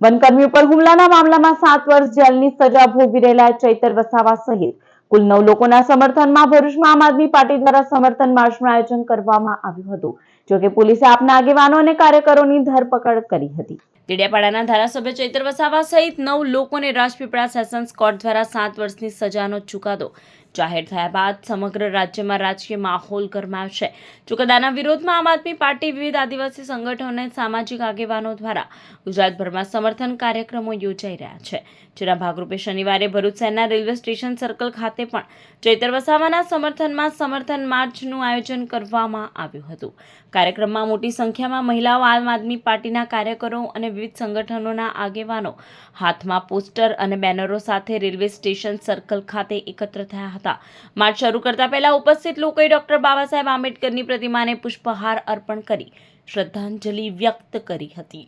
વનકર્મી ઉપર હુમલાના મામલામાં 7 વર્ષ જેલની સજા ભોગવી રહેલા ચૈતર વસાવા સહિત કુલ 9 લોકોના સમર્થનમાં ભરૂચમાં આમ આદમી પાર્ટી દ્વારા સમર્થન માર્ચનું આયોજન કરવામાં આવ્યું હતું। જોકે પોલીસે આપના આગેવાનો અને કાર્યકરોની ધરપકડ કરી હતી। ડેડિયાપાડાના ધારાસભ્ય ચૈતર વસાવા સહિત 9 લોકોને રાજપીપળા સેશન્સ કોર્ટ દ્વારા 7 વર્ષની સજાનો ચુકાદો જાહેર થયા બાદ સમગ્ર રાજ્યમાં રાજકીય માહોલ ગરમાયો છે। ચુકાદાના વિરોધમાં આમ આદમી પાર્ટી વિવિધ આદિવાસી સંગઠનો અને સામાજિક આગેવાનો દ્વારા ગુજરાતભરમાં સમર્થન કાર્યક્રમો યોજાઈ રહ્યા છે, જેના ભાગરૂપે શનિવારે ભરૂચ શહેરના રેલવે સ્ટેશન સર્કલ ખાતે પણ ચૈતર વસાવાના સમર્થનમાં સમર્થન માર્ચનું આયોજન કરવામાં આવ્યું હતું। કાર્યક્રમમાં મોટી સંખ્યામાં મહિલાઓ, આમ આદમી પાર્ટીના કાર્યકરો અને વિવિધ સંગઠનોના આગેવાનો હાથમાં પોસ્ટર અને બેનરો સાથે રેલવે સ્ટેશન સર્કલ ખાતે એકત્ર થયા હતા। માર્ચ શરૂ કરતા પહેલા ઉપસ્થિત લોકોએ ડોક્ટર બાબા સાહેબ આંબેડકરની પ્રતિમાને પુષ્પહાર અર્પણ કરી શ્રદ્ધાંજલિ વ્યક્ત કરી હતી।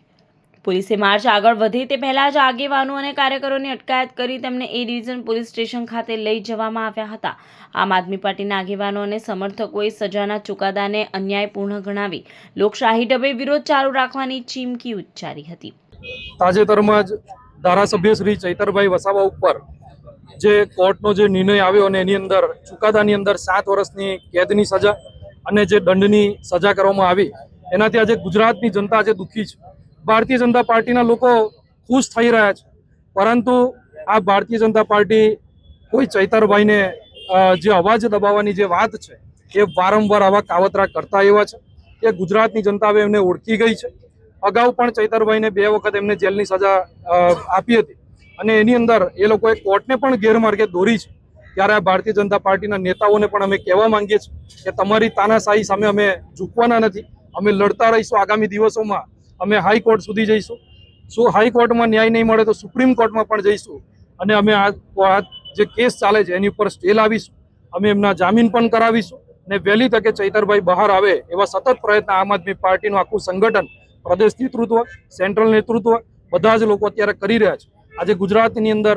પોલીસે માર્ચ આગળ વધે તે પહેલા જ આગેવાનો અને કાર્યકરોની અટકાયત કરી તેમને એ ડિવિઝન પોલીસ સ્ટેશન ખાતે લઈ જવામાં આવ્યા હતા। આમ આદમી પાર્ટીના આગેવાનો અને સમર્થકોએ સજાના ચુકાદાને અન્યાયપૂર્ણ ગણાવી લોકશાહી ઢબે વિરોધ ચાલુ રાખવાની ચીમકી ઉચ્ચારી હતી। તાજેતરમાં જ ધારાસભ્ય શ્રી ચૈતરભાઈ વસાવા ઉપર જે કોર્ટનો જે નિર્ણય આવ્યો અને એની અંદર ચુકાદાની અંદર 7 વર્ષની કેદની સજા અને જે દંડની સજા કરવામાં આવી, એનાથી આજે ગુજરાતની જનતા આજે દુઃખી છે। ભારતીય જનતા પાર્ટીના લોકો ખુશ થઈ રહ્યા છે, પરંતુ આ ભારતીય જનતા પાર્ટી કોઈ ચૈતરભાઈને જે અવાજ દબાવવાની જે વાત છે એ વારંવાર આવા કાવતરા કરતા એવા છે કે ગુજરાતની જનતા હવે એમને ઓળખી ગઈ છે। અગાઉ પણ ચૈતરભાઈને 2 વખત એમને જેલની સજા આપી હતી અને એની અંદર એ લોકોએ કોર્ટને પણ ગેરમાર્ગે દોરી છે। ત્યારે આ ભારતીય જનતા પાર્ટીના નેતાઓને પણ અમે કહેવા માંગીએ છીએ કે તમારી તાનાશાહી સામે અમે ઝૂકવાના નથી, અમે લડતા રહીશું। આગામી દિવસોમાં અમે હાઈકોર્ટ સુધી જઈશું, શું હાઈકોર્ટમાં ન્યાય નહીં મળે તો સુપ્રીમ કોર્ટમાં પણ જઈશું અને અમે આ જે કેસ ચાલે છે એની ઉપર સ્ટે લાવીશું, અમે એમના જામીન પણ કરાવીશું અને વહેલી તકે ચૈતરભાઈ બહાર આવે એવા સતત પ્રયત્ન આમ આદમી પાર્ટીનું આખું સંગઠન, પ્રદેશ નેતૃત્વ, સેન્ટ્રલ નેતૃત્વ બધા જ લોકો અત્યારે કરી રહ્યા છે। આજે ગુજરાતની અંદર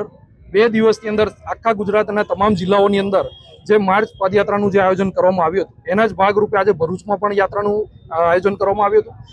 2 દિવસની અંદર આખા ગુજરાતના તમામ જિલ્લાઓની અંદર જે માર્ચ પદયાત્રાનું જે આયોજન કરવામાં આવ્યું હતું એના જ ભાગરૂપે આજે ભરૂચમાં પણ યાત્રાનું આયોજન કરવામાં આવ્યું હતું।